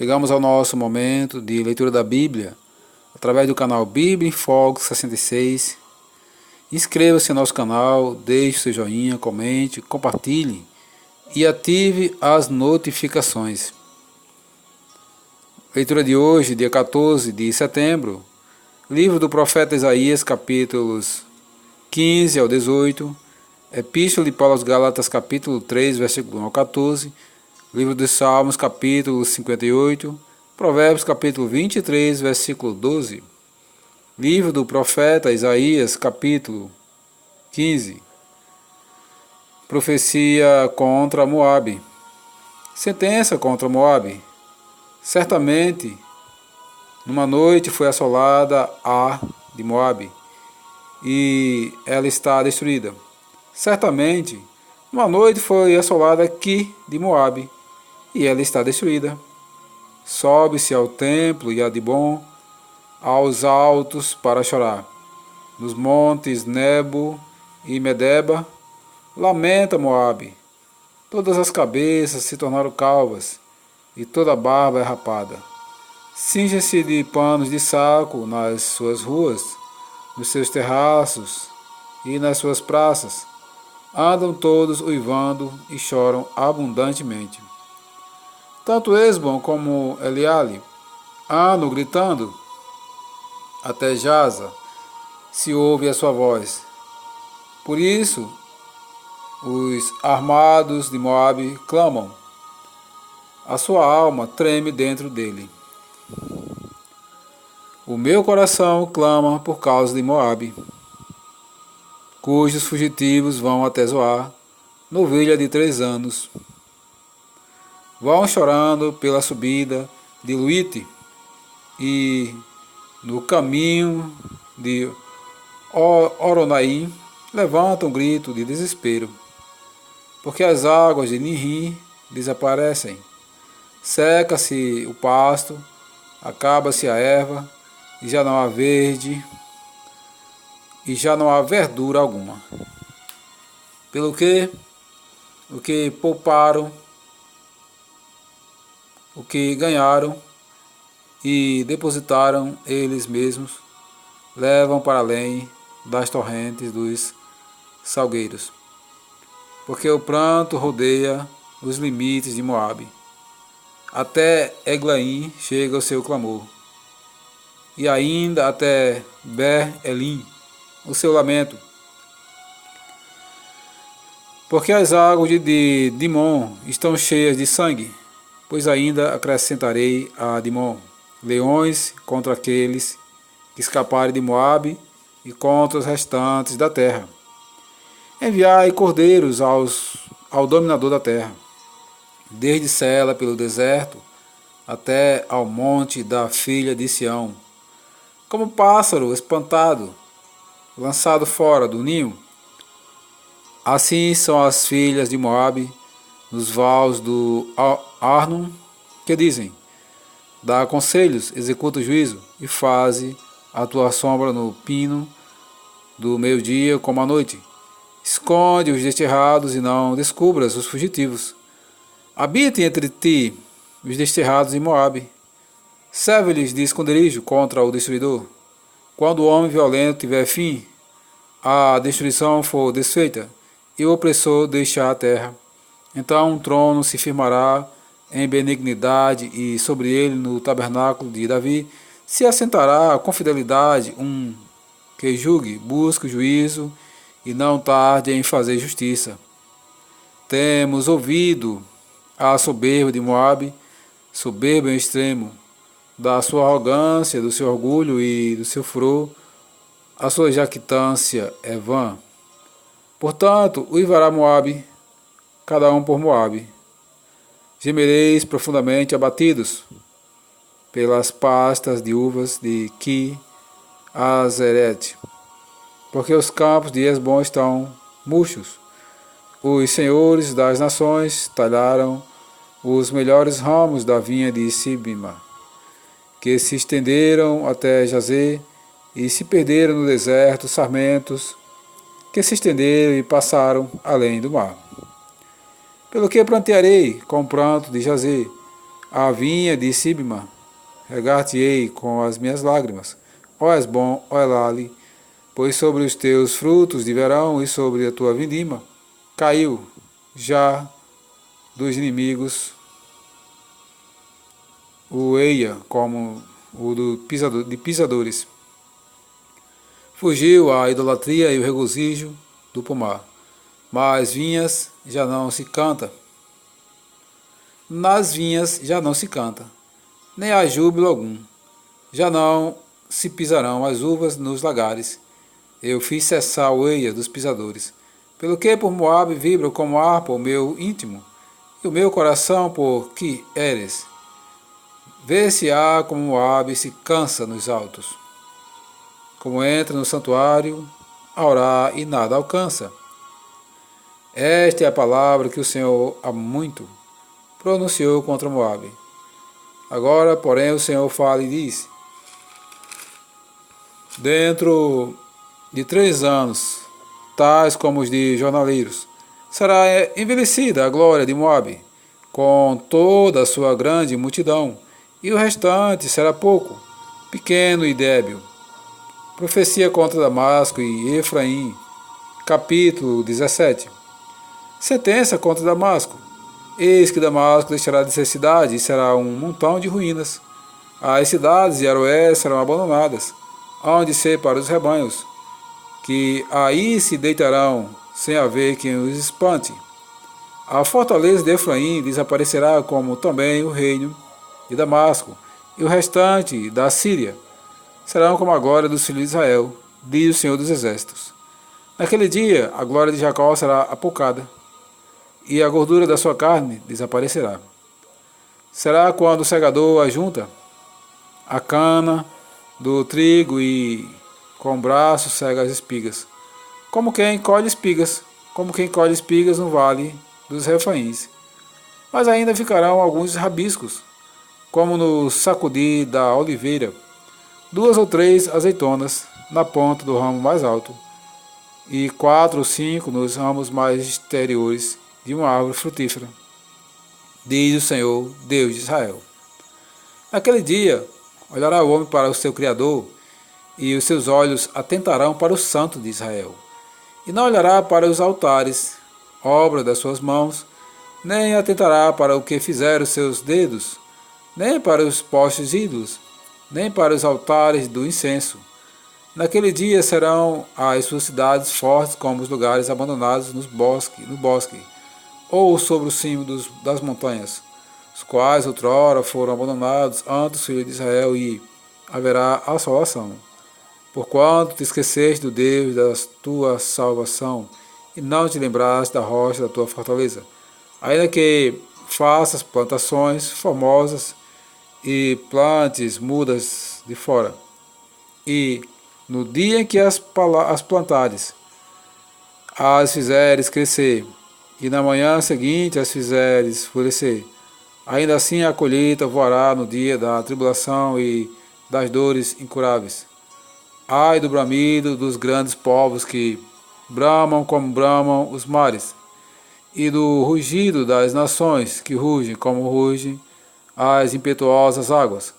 Chegamos ao nosso momento de leitura da Bíblia, através do canal Bíblia em Foco 66. Inscreva-se no nosso canal, deixe seu joinha, comente, compartilhe e ative as notificações. Leitura de hoje, dia 14 de setembro, livro do profeta Isaías, capítulos 15 ao 18, Epístola de Paulo aos Gálatas, capítulo 3, versículo 1 ao 14, livro dos Salmos, capítulo 58, Provérbios, capítulo 23, versículo 12, livro do profeta Isaías, capítulo 15, profecia contra Moabe. Sentença contra Moabe. Certamente, numa noite foi assolada Ar de Moabe, e ela está destruída. Certamente, numa noite foi assolada Ki de Moabe, e ela está destruída. Sobe-se ao templo e a Dibon, aos altos para chorar. Nos montes Nebo e Medeba, lamenta Moabe. Todas as cabeças se tornaram calvas, e toda a barba é rapada. Cinge-se de panos de saco nas suas ruas, nos seus terraços e nas suas praças. Andam todos uivando e choram abundantemente. Tanto Esbom como Eliale andam gritando, até Jaza se ouve a sua voz. Por isso, os armados de Moabe clamam, a sua alma treme dentro dele. O meu coração clama por causa de Moabe, cujos fugitivos vão até Zoar, novilha de 3 anos. Vão chorando pela subida de Luite e no caminho de Oronaim levantam um grito de desespero, porque as águas de Ninrim desaparecem. Seca-se o pasto, acaba-se a erva, e já não há verde, e já não há verdura alguma. Pelo que o que pouparam, o que ganharam e depositaram eles mesmos, levam para além das torrentes dos salgueiros. Porque o pranto rodeia os limites de Moabe. Até Eglaim chega o seu clamor, e ainda até Ber-Elim o seu lamento. Porque as águas de Dimon estão cheias de sangue, pois ainda acrescentarei a Dimon leões contra aqueles que escaparem de Moabe e contra os restantes da terra. Enviai cordeiros ao dominador da terra, desde Sela pelo deserto até ao monte da filha de Sião. Como pássaro espantado, lançado fora do ninho, assim são as filhas de Moabe nos vales do Arnon, que dizem, dá conselhos, executa o juízo, e faze a tua sombra no pino do meio-dia como à noite. Esconde os desterrados e não descubras os fugitivos. Habitem entre ti os desterrados em Moabe. Serve-lhes de esconderijo contra o destruidor. Quando o homem violento tiver fim, a destruição for desfeita, e o opressor deixar a terra, então um trono se firmará em benignidade, e sobre ele, no tabernáculo de Davi, se assentará com fidelidade um que julgue, busque o juízo, e não tarde em fazer justiça. Temos ouvido a soberba de Moabe, soberba em extremo, da sua arrogância, do seu orgulho e do seu furor, a sua jactância é vã. Portanto, uivará Moabe, cada um por Moabe. Gemereis profundamente abatidos pelas pastas de uvas de Ki Azeret, porque os campos de Esbom estão murchos. Os senhores das nações talharam os melhores ramos da vinha de Sibima, que se estenderam até Jazer e se perderam no deserto, sarmentos que se estenderam e passaram além do mar. Pelo que plantearei com o pranto de Jazer A vinha de Sibma, regar-te-ei com as minhas lágrimas. Ó Hesbom, ó Elale, pois sobre os teus frutos de verão e sobre a tua vindima caiu já dos inimigos o eia como o de pisadores. Fugiu a idolatria e o regozijo do pomar, mas vinhas já não se canta. Nas vinhas já não se canta, nem há júbilo algum. Já não se pisarão as uvas nos lagares. Eu fiz cessar o eia dos pisadores. Pelo que por Moabe vibra como harpa o meu íntimo, e o meu coração por que eres. Vê-se-á como Moabe se cansa nos altos, como entra no santuário a orar e nada alcança. Esta é a palavra que o Senhor há muito pronunciou contra Moabe. Agora, porém, o Senhor fala e diz: dentro de 3 anos, tais como os de jornaleiros, será envelhecida a glória de Moabe, com toda a sua grande multidão, e o restante será pouco, pequeno e débil. Profecia contra Damasco e Efraim, capítulo 17. Sentença contra Damasco. Eis que Damasco deixará de ser cidade e será um montão de ruínas. As cidades e Aroés serão abandonadas, onde ser para os rebanhos, que aí se deitarão, sem haver quem os espante. A fortaleza de Efraim desaparecerá, como também o reino de Damasco, e o restante da Síria serão como a glória dos filhos de Israel, diz o Senhor dos Exércitos. Naquele dia, a glória de Jacó será apocada, e a gordura da sua carne desaparecerá. Será quando o segador ajunta a cana do trigo e com o braço cega as espigas, como quem colhe espigas no vale dos Refaíns. Mas ainda ficarão alguns rabiscos, como no sacudir da oliveira, 2 ou 3 azeitonas na ponta do ramo mais alto, e 4 ou 5 nos ramos mais exteriores de uma árvore frutífera, diz o Senhor, Deus de Israel. Naquele dia, olhará o homem para o seu Criador, e os seus olhos atentarão para o Santo de Israel, e não olhará para os altares, obra das suas mãos, nem atentará para o que fizeram os seus dedos, nem para os postes ídolos, nem para os altares do incenso. Naquele dia serão as suas cidades fortes como os lugares abandonados no bosque, ou sobre o cimo das montanhas, os quais outrora foram abandonados ante os filhos de Israel, e haverá assolação. Porquanto te esqueceste do Deus da tua salvação, e não te lembraste da rocha da tua fortaleza, ainda que faças plantações formosas e plantes mudas de fora, e no dia em que as plantares, as fizeres crescer, e na manhã seguinte as fizeres florescer, ainda assim a colheita voará no dia da tribulação e das dores incuráveis. Ai do bramido dos grandes povos que bramam como bramam os mares, e do rugido das nações que rugem como rugem as impetuosas águas.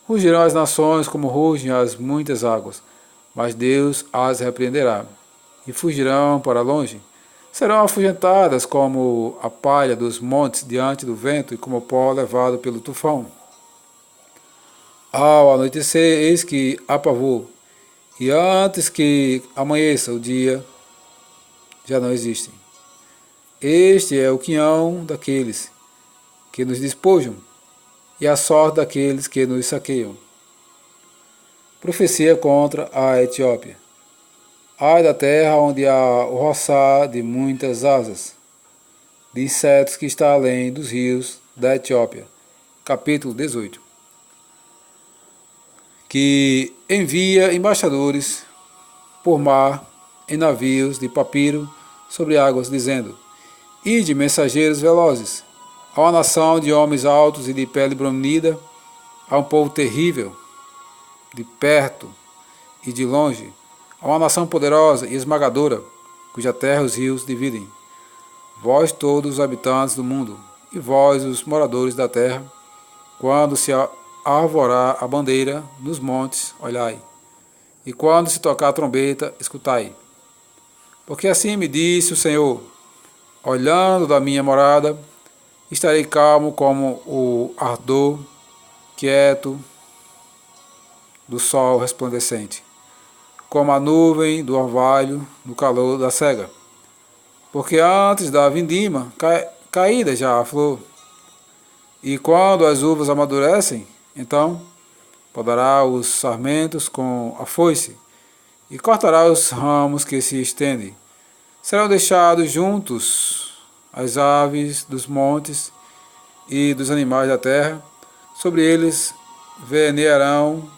Rugirão as nações como rugem as muitas águas, mas Deus as repreenderá, e fugirão para longe. Serão afugentadas como a palha dos montes diante do vento, e como o pó levado pelo tufão. Ao anoitecer, eis que há pavor, e antes que amanheça o dia, já não existem. Este é o quinhão daqueles que nos despojam, e a sorte daqueles que nos saqueiam. Profecia contra a Etiópia. Ai da terra onde há o roçar de muitas asas, de insetos que está além dos rios da Etiópia. Capítulo 18. Que envia embaixadores por mar em navios de papiro sobre águas, dizendo: ide, mensageiros velozes, a uma nação de homens altos e de pele brunida, a um povo terrível, de perto e de longe, a uma nação poderosa e esmagadora, cuja terra os rios dividem. Vós todos os habitantes do mundo, e vós os moradores da terra, Quando se arvorar a bandeira nos montes, olhai. E quando se tocar a trombeta, escutai. Porque assim me disse o Senhor, olhando da minha morada, estarei calmo como o ardor quieto do sol resplandecente, como a nuvem do orvalho no calor da cega. Porque antes da vindima, caída já a flor, e quando as uvas amadurecem, então podará os sarmentos com a foice, e cortará os ramos que se estendem. Serão deixados juntos as aves dos montes e dos animais da terra, sobre eles veranearão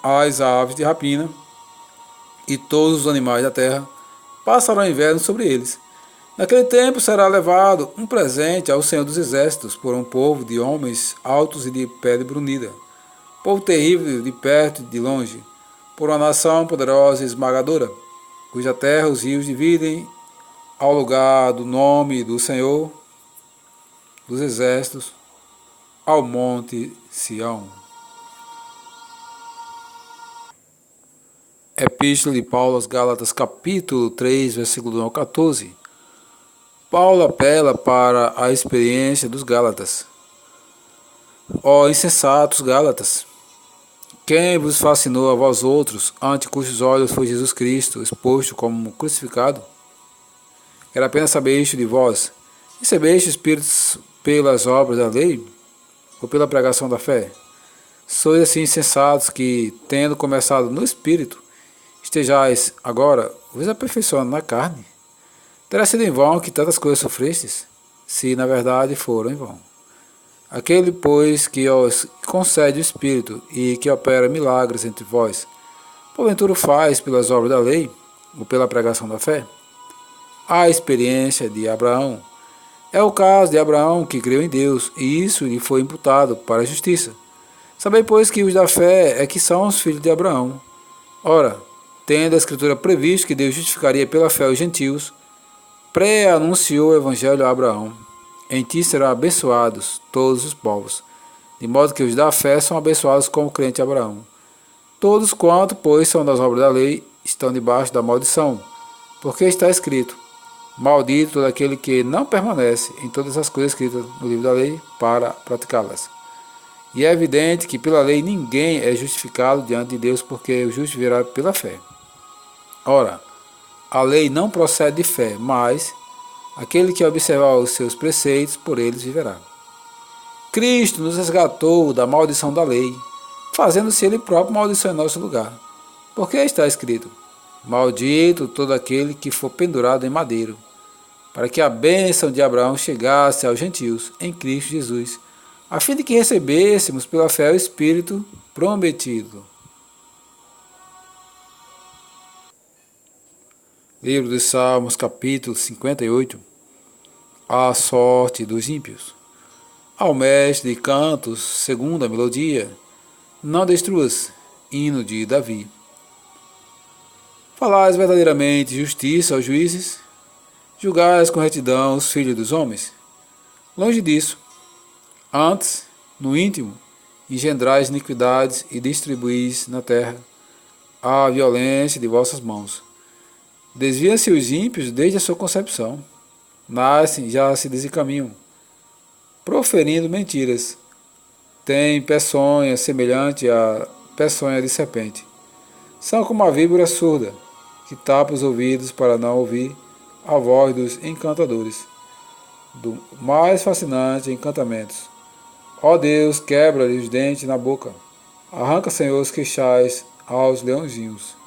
as aves de rapina, e todos os animais da terra passarão inverno sobre eles. Naquele tempo será levado um presente ao Senhor dos Exércitos por um povo de homens altos e de pele brunida, povo terrível de perto e de longe, por uma nação poderosa e esmagadora, cuja terra os rios dividem ao lugar do nome do Senhor dos Exércitos, ao monte Sião. Epístola de Paulo aos Gálatas, capítulo 3, versículo 1 ao 14. Paulo apela para a experiência dos Gálatas. Ó insensatos Gálatas, quem vos fascinou a vós outros, ante cujos olhos foi Jesus Cristo exposto como crucificado? Era apenas saber isto de vós: recebeste espíritos pelas obras da lei, ou pela pregação da fé? Sois assim insensatos que, tendo começado no Espírito, estejais agora vos aperfeiçoando na carne? Terá sido em vão que tantas coisas sofrestes, se na verdade foram em vão. Aquele, pois, que os concede o Espírito e que opera milagres entre vós, porventura faz pelas obras da lei, ou pela pregação da fé? A experiência de Abraão é o caso de Abraão, que creu em Deus, e isso lhe foi imputado para a justiça. Sabei, pois, que os da fé é que são os filhos de Abraão. Ora, tendo a Escritura previsto que Deus justificaria pela fé os gentios, pré-anunciou o Evangelho a Abraão: em ti serão abençoados todos os povos, de modo que os da fé são abençoados como o crente Abraão. Todos quanto, pois, são das obras da lei, estão debaixo da maldição, porque está escrito: maldito todo aquele que não permanece em todas as coisas escritas no livro da lei para praticá-las. E é evidente que pela lei ninguém é justificado diante de Deus, porque o justo virá pela fé. Ora, a lei não procede de fé, mas aquele que observar os seus preceitos, por eles viverá. Cristo nos resgatou da maldição da lei, fazendo-se Ele próprio maldição em nosso lugar. Porque está escrito: maldito todo aquele que for pendurado em madeiro, para que a bênção de Abraão chegasse aos gentios em Cristo Jesus, a fim de que recebêssemos pela fé o Espírito prometido. Livro dos Salmos, capítulo 58. A sorte dos ímpios. Ao mestre de cantos, segunda melodia, não destruas, hino de Davi. Falais verdadeiramente justiça aos juízes, julgais com retidão os filhos dos homens. Longe disso, antes, no íntimo, engendrais iniquidades e distribuís na terra a violência de vossas mãos. Desviam-se os ímpios desde a sua concepção, nascem, já se desencaminham, proferindo mentiras. Têm peçonha semelhante à peçonha de serpente. São como a víbora surda, que tapa os ouvidos para não ouvir a voz dos encantadores, do mais fascinante encantamentos. Ó Deus, quebra-lhe os dentes na boca, arranca, Senhor, os queixais aos leãozinhos.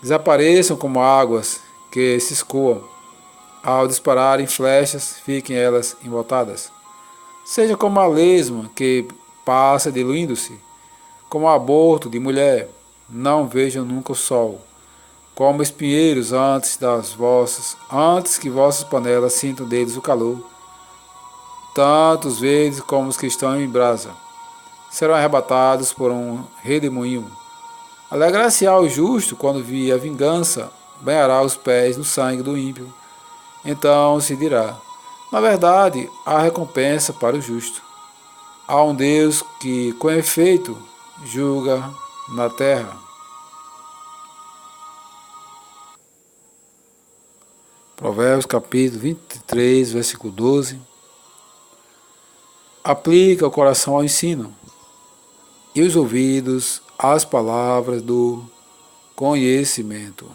Desapareçam como águas que se escoam, ao dispararem flechas, fiquem elas embotadas. Seja como a lesma que passa diluindo-se, como aborto de mulher, não vejam nunca o sol. Como espinheiros antes que vossas panelas sintam deles o calor, tanto os verdes como os que estão em brasa, serão arrebatados por um redemoinho. Alegrar-se-á o justo quando vir a vingança, banhará os pés no sangue do ímpio. Então se dirá: Na verdade, há recompensa para o justo. Há um Deus que, com efeito, julga na terra. Provérbios capítulo 23, versículo 12. Aplica o coração ao ensino e os ouvidos às palavras do conhecimento.